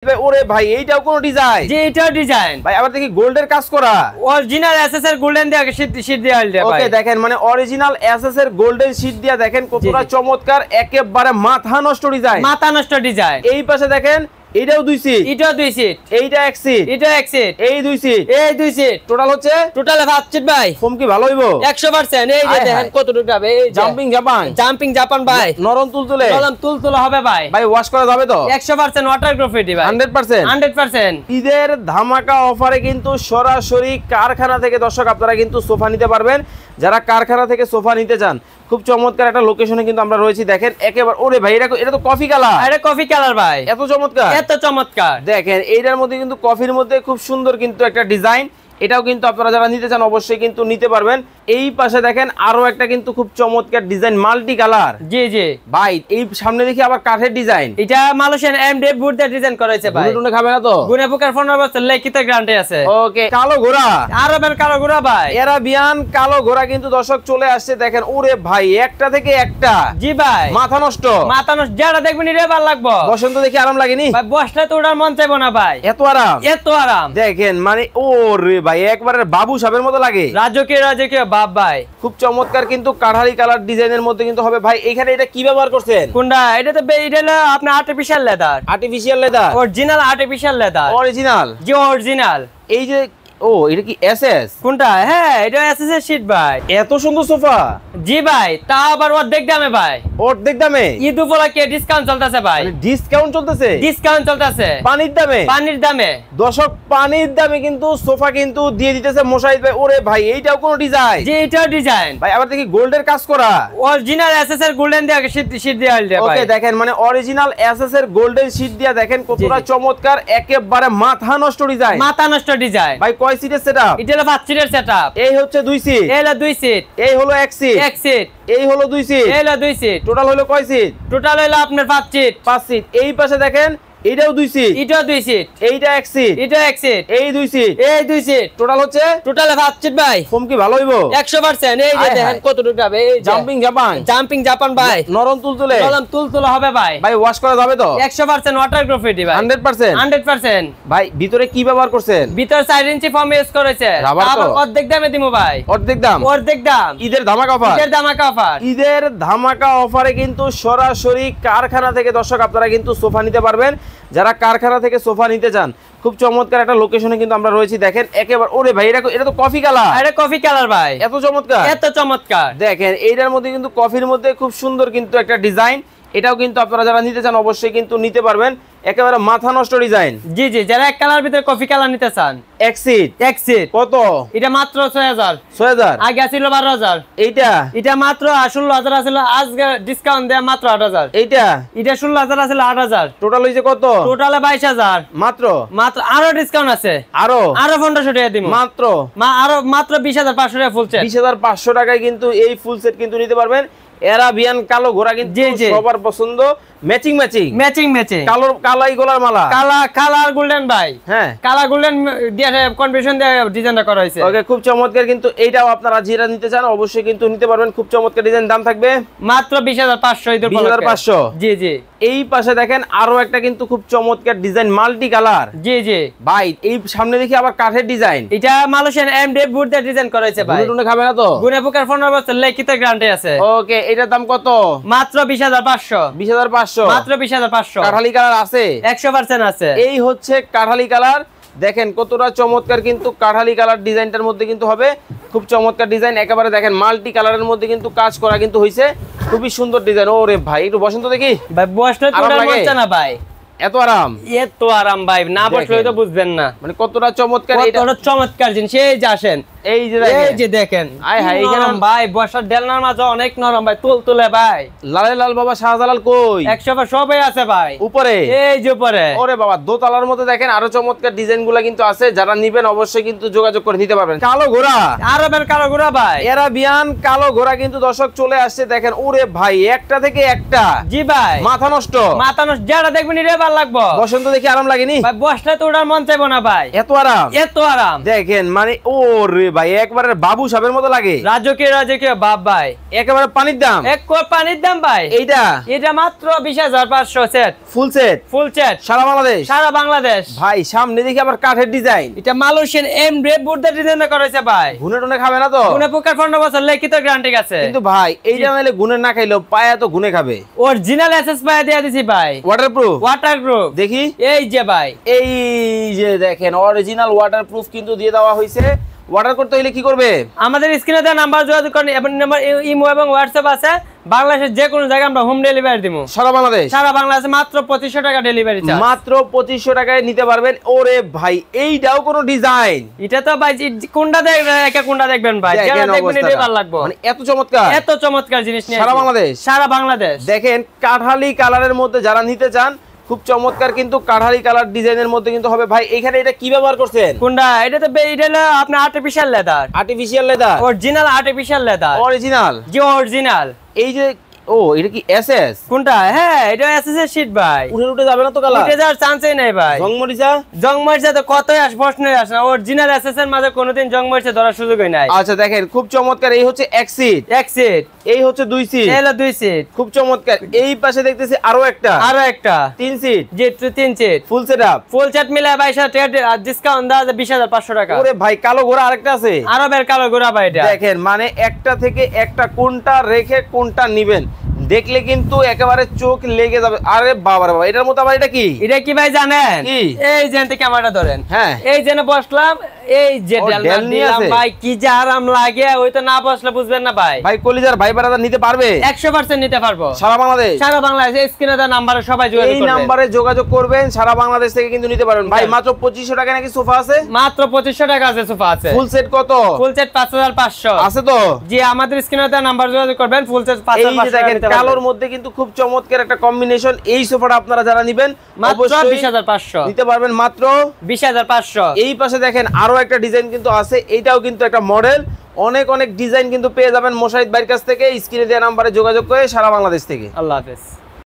ওরে ভাই এইটাও কোন ডিজাইন? জি এটাও ডিজাইন ভাই আবার দেখি গোল্ডের কাজ করা অরিজিনাল এসএসআর গোল্ডেন দিয়ে শীট দিয়ে আইল ভাই। ওকে দেখেন মানে অরিজিনাল এসএস এর গোল্ডেন শীট দিয়া দেখেন কতটা চমৎকার, একেবারে মাথা নষ্ট ডিজাইন, মাথা নষ্ট ডিজাইন। এই পাশে দেখেন এইটাও দুই সিট, এটাও দুই সিট, এইটা এক সিট, এটাও এক সিট, এই দুই সিট, এই দুই সিট, টোটাল হচ্ছে টোটাল 5 সিট ভাই। ফোম কি ভালো হইবো? 100%। এই যে দেখেন কতটুকু যাবে, এই জাম্পিং জাপান, জাম্পিং জাপান ভাই, নরম তুলতুলে, নরম তুলতুলে হবে ভাই। ভাই ওয়াশ করা যাবে তো? 100% ওয়াটার গ্রাফিটি ভাই, 100%। 100%। ঈদের ধামাকা অফারে কিন্তু সরাসরি কারখানা থেকে দর্শক আপনারা কিন্তু সোফা নিতে পারবেন। যারা কারখানা থেকে সোফা নিতে চান, খুব চমৎকার একটা লোকেশনে কিন্তু আমরা রয়েছি। দেখেন একেবারে ওরে ভাই এটা তো কফি কালার, এটা কফি কালার ভাই, এত চমৎকার, এত চমৎকার। দেখেন এইটার মধ্যে কিন্তু কফির মধ্যে খুব সুন্দর কিন্তু একটা ডিজাইন, এটাও কিন্তু আপনারা যারা নিতে চান অবশ্যই কিন্তু নিতে পারবেন। এই পাশে দেখেন আরো একটা কিন্তু খুব চমৎকার ডিজাইন, মাল্টি কালার। জি জি ভাই এই সামনে দেখি আবার কাঠের ডিজাইন, এটা মালয়েশিয়ান এমডিএফ বোর্ড দিয়ে ডিজাইন করা হয়েছে ভাই। গুনে খাবে না তো? গুনে পোকার 15 বছর লিখিত গ্যারান্টি আছে। ওকে কালো ঘোড়া, আরবের কালো ঘোড়া ভাই, এরাবিয়ান কালো ঘোড়া কিন্তু দর্শক চলে আসছে। দেখেন ওরে ভাই একটা থেকে একটা, জি ভাই মাথা নষ্ট, মাথা নষ্ট, যেটা দেখবেন এটা ভালো লাগবে। বসন্ত দেখি আরাম লাগেনি ভাই, বসলে তো ওটার মন চাইবো না ভাই, এত আরাম, এত আরাম। দেখেন মানে ওরে ভাই একবারে বাবু সাহেবের মতো লাগে, রাজকীয় বাপ ভাই। খুব চমৎকার কিন্তু কাঠালি কালার ডিজাইনের মধ্যে কিন্তু হবে। ভাই এখানে এটা কি ব্যবহার করছেন? কোনটা? এটা তো এটা হলো আপনার artificial leather, artificial leather, original artificial leather, original, জি অরিজিনাল। এই যে ও এটা কি এসএস? কোনটা? হ্যাঁ এটা এসএস এর শীট ভাই। এত সুন্দর সোফা, জি ভাই, তা আবার অর্ধেক দামে ভাই, অর্ধেক দামে, ঈদ উপলক্ষে ডিসকাউন্ট চলতেছে ভাই, ডিসকাউন্ট চলতেছে, ডিসকাউন্ট চলতেছে পানির দামে, পানির দামে। দর্শক পানির দামে কিন্তু সোফা কিন্তু দিয়ে দিতেছে মোশাহিদ ভাই। ওরে ভাই এইটাও কোন ডিজাইন? জি এটাও ডিজাইন ভাই আবার দেখি গোল্ডের কাজ করা অরিজিনাল এসএস এর গোল্ডেন দিয়ে শীট দিয়ে আইল ভাই। ওকে দেখেন মানে অরিজিনাল এসএস এর গোল্ডেন শীট দিয়া দেখেন কতটা চমৎকার, একেবারে মাথা নষ্ট ডিজাইন, মাথা নষ্ট ডিজাইন। ভাই কয় সিটের সেটআপ? এটা হলো 5 সিটের সেটআপ, এই হচ্ছে 2 সিট, এই হলো 2 সিট, এই হলো 1 সিট, 1 সিট, এই হলো 2 সিট, এই হলো 2 সিট, টোটাল হলো কয় সিট? টোটাল হলো আপনার 5 সিট, 5 সিট। এই পাশে দেখেন এইটাও 2 সিট, এটাও 2 সিট, এইটা 1 সিট, এটাও 1 সিট, এই 2 সিট, এই 2 সিট, টোটাল হচ্ছে টোটাল 5 সিট ভাই। ফোম কি ভালো হইবো? 100%। এই যে দেখেন কতটুকু যাবে, এই জাম্পিং জাপান, জাম্পিং জাপান ভাই, নরম তুলতুলে, নরম তুলতুলে হবে ভাই। ভাই ওয়াশ করা যাবে তো? 100% ওয়াটার গ্রাফিটি ভাই, 100%। 100%। ভাই ভিতরে কি ব্যবহার করছেন? ভিতর 4 ইঞ্চি ফর্ম ইউজ করেছে, রাবার তো? আবার অর্ধেক দামে দিমু ভাই, অর্ধেক দাম, অর্ধেক দাম। ঈদের ধামাকা অফার, ঈদের ধামাকা অফার, ঈদের ধামাকা অফারে কিন্তু সরাসরি কারখানা থেকে দর্শক আপনারা কিন্তু সোফা নিতে পারবেন। যারা কারখানা থেকে সোফা নিতে চান, খুব চমৎকার একটা লোকেশনে কিন্তু আমরা রয়েছি। দেখেন একেবারে ওরে ভাই এটা তো কফি কালার, এটা কফি কালার ভাই, এত চমৎকার, এত চমৎকার। দেখেন এইটার মধ্যে কিন্তু কফির মধ্যে খুব সুন্দর কিন্তু একটা ডিজাইন, এটাও কিন্তু আপনারা যারা নিতে চান অবশ্যই কিন্তু নিতে পারবেন। একেবারে মাথা নষ্ট ডিজাইন, জি জি, যারা এক কালার ভিতরে কফি কালার নিতে চান, 1 সিট, 1 সিট, কত? এটা মাত্র 6000, 6000, আগে ছিল 12000, এইটা এটা মাত্র 16000 আছিল, আজকে ডিসকাউন্ট দেয়া মাত্র 8000, এইটা এটা 16000 আছিল 8000, টোটাল হইছে কত? টোটালে 22000 মাত্র, মাত্র। আরো ডিসকাউন্ট আছে, আরো 1500 টাকা দিমু মাত্র, আরো মাত্র 20500 টাকা ফুল সেট, 20500 টাকায় কিন্তু এই ফুল সেট কিন্তু নিতে পারবেন। এরাবিয়ান কালো ঘোড়া কিন্তু জি, জি। সবার পছন্দ, ম্যাচিং ম্যাচিং, ম্যাচিং ম্যাচিং, কালাই গলার মালা, কালার গোল্ডেন ভাই, হ্যাঁ কালার গোল্ডেন দিয়ে কনভেনশন দিয়ে ডিজাইনটা করা হয়েছে। ওকে খুব চমৎকার কিন্তু এইটাও আপনারা যেটা নিতে চান অবশ্যই কিন্তু নিতে পারবেন। খুব চমৎকার ডিজাইন, দাম থাকবে মাত্র 20500, ঈদের 20500। জি জি। এই পাশে দেখেন আরো একটা কিন্তু খুব চমৎকার ডিজাইন, মাল্টি কালার। জি জি ভাই এই সামনে দেখি আবার কাঠের ডিজাইন, এটা মালয়েশিয়ান এমডিএফ বোর্ড দিয়ে ডিজাইন করা হয়েছে ভাই। গুনে খাবে না তো? গুনে পোকার 15 বছর লিখিত গ্যারান্টি আছে। ওকে এটার দাম কত? মাত্র 20500, 20500, মাত্র 20500। কাঠালি কালার আছে, 100% আছে। এই হচ্ছে কাঠালি কালার। দেখেন কতটা চমৎকার কিন্তু কাঠালি কালার ডিজাইনটার মধ্যে কিন্তু হবে, খুব চমৎকার ডিজাইন, একেবারে দেখেন মাল্টি কালারের মধ্যে কিন্তু কাজ করা কিন্তু হইছে, খুবই সুন্দর ডিজাইন। ওরে ভাই একটু বসন্ত দেখি ভাই, বসলে তো ওটা মজা না ভাই, এত আরাম, এত আরাম ভাই, না বসলে তো বুঝবেন না মানে কতটা চমৎকার, কতটা চমৎকার জিনিস। এই যে আসেন, এই যে দেখেন, এই যে দেখেন, আয় হায়, এখানে নরম ভাই, বসার দেলনার মাঝে অনেক নরম ভাই, তুলে ভাই, লালে লাল বাবা শাহজালাল কই? 100 সবাই আছে ভাই উপরে, এই যে উপরে। ওরে বাবা দোতলার মধ্যে দেখেন আরো চমৎকার ডিজাইন গুলা কিন্তু আছে, যারা নিবেন অবশ্যই কিন্তু যোগাযোগ করে নিতে পারবেন। কালো ঘোড়া, আরবের কালো ঘোড়া ভাই, এরাবিয়ান কালো ঘোড়া কিন্তু দর্শক চলে আসছে। দেখেন ওরে ভাই একটা থেকে একটা, জি ভাই, মাথা নষ্ট, মাথা নষ্ট, যেটা দেখবেন এটা ভালো লাগবে। বসন্ত দেখি আরাম লাগেনি ভাই, বসলে তো ওটার মন চাইবো না ভাই, এত আরাম, এত আরাম। দেখেন মানে ওরে ভাই একবারে বাবু সাহেবের মতো লাগে, রাজকীয় বাপ ভাই, একেবারে পানির দাম। এক কোট পানির দাম ভাই। এটা মাত্র 20,500 সেট, ফুল সেট সারা বাংলাদেশ ভাই। সামনে দেখি আবার কাঠের ডিজাইন, এটা মালয়েশিয়ান এমব্রেড বোর্ডের ডিজাইন করেছে ভাই। গুনে টুনে খাবে না তো? গুনে পোকার 15 বছর লিখিত গ্যারান্টি আছে। কিন্তু ভাই এইটা নাইলে গুনে না খাইলেও পায়া তো গুনে খাবে। অরিজিনাল এসএস পায়া দিয়ে দিছি ভাই, ওয়াটারপ্রুফ। দেখি এই যে ভাই, এই যে দেখেন অরিজিনাল ওয়াটারপ্রুফ কিন্তু দিয়ে দেওয়া হয়েছে। অর্ডার করতে হলে কি করবে? আমাদের স্ক্রিনে দেওয়া নাম্বার যোগাযোগ করেন, এবং নাম্বার ইমো এবং হোয়াটসঅ্যাপ আছে। বাংলাদেশের যে কোনো জায়গায় আমরা হোম ডেলিভারি দিব, সারা বাংলাদেশে মাত্র 2500 টাকা ডেলিভারি চার্জ, মাত্র 2500 টাকায় নিতে পারবেন। ওরে ভাই এইটাও কোনো ডিজাইন, এটা তো ভাই কোনটা দেখবেন ভাই, যারা দেখবেন এটাই ভালো লাগবে। মানে এত চমৎকার জিনিস নিয়ে সারা বাংলাদেশ দেখেন। কাঠালি কালারের মধ্যে যারা নিতে চান, খুব চমৎকার কিন্তু কাঠালি কালার ডিজাইনের মধ্যে কিন্তু হবে ভাই। এখানে এটা কি ব্যবহার করছেন? কোনটা? এটা হলো আপনার artificial leather, original artificial leather, original. এই যে এটা কি এসএস? কোনটা? হ্যাঁ, এটা এসএস এর শীট ভাই। উঠে যাবে না তো কালার? উঠে যাওয়ার চান্সই নাই ভাই। জংমরিচা তো কতই প্রশ্নই আসে না। অরিজিনাল এসএস এর মাঝে কোনোদিন জংমরিচা ধরার সুযোগই নাই। আচ্ছা দেখেন খুব চমৎকার। এই হচ্ছে এক সিট, এই হচ্ছে 2 সিট, দুই সিট, খুব চমৎকার। এই পাশে দেখতেছি আরো একটা 3 সিট, জি 3 সিট, ফুল সেট মিলে 22,000 আর ডিসকাউন্ট দেওয়া আছে 20,500 টাকা। ওরে ভাই কালো ঘোড়া আরেকটা আছে, আরবের কালো ঘোড়া ভাই। এটা দেখেন মানে একটা থেকে একটা কোনটা রেখে কোনটা নিবেন, দেখলে কিন্তু একেবারে চোখ লেগে যাবে। আরে বাবা রে বাবা, এটার মতো আবার এটা কি ভাই জানেন? এই যে ক্যামেরাটা ধরেন, হ্যাঁ এই যে বসলাম, এই যে ডেল নিলাম ভাই, কি যে আরাম লাগে, ওই তো না বসলে বুঝবেন না ভাই। ভাই কলিজার ভাই বারাদা নিতে পারবে? 100% নিতে পারবো, সারা বাংলাদেশ। স্ক্রিনে দেওয়া নম্বরে সবাই যোগাযোগ করবেন, এই নম্বরে যোগাযোগ করবেন, সারা বাংলাদেশ থেকে কিন্তু নিতে পারবেন। ভাই মাত্র 2500 টাকা নাকি সোফা আছে? মাত্র 2500 টাকা আছে সোফা আছে। ফুল সেট কত? ফুল সেট 5500 আছে তো? জি, আমাদের স্ক্রিনে দেওয়া নাম্বার যোগাযোগ করবেন, ফুল সেট 5500 টাকা। দেখেন কালোর মধ্যে কিন্তু খুব চমৎকার একটা কম্বিনেশন। এই সোফাটা আপনারা যারা নেবেন মাত্র 20500 নিতে পারবেন, মাত্র 20500। এই পাশে দেখেন আরো একটা ডিজাইন কিন্তু আছে, এইটাও কিন্তু একটা মডেল। অনেক ডিজাইন কিন্তু পেয়ে যাবেন মোশাহিদ ভাইয়ের কাছ থেকে। স্ক্রিনে দেওয়া নম্বরে যোগাযোগ করে সারা বাংলাদেশ থেকে। আল্লাহ হাফেজ।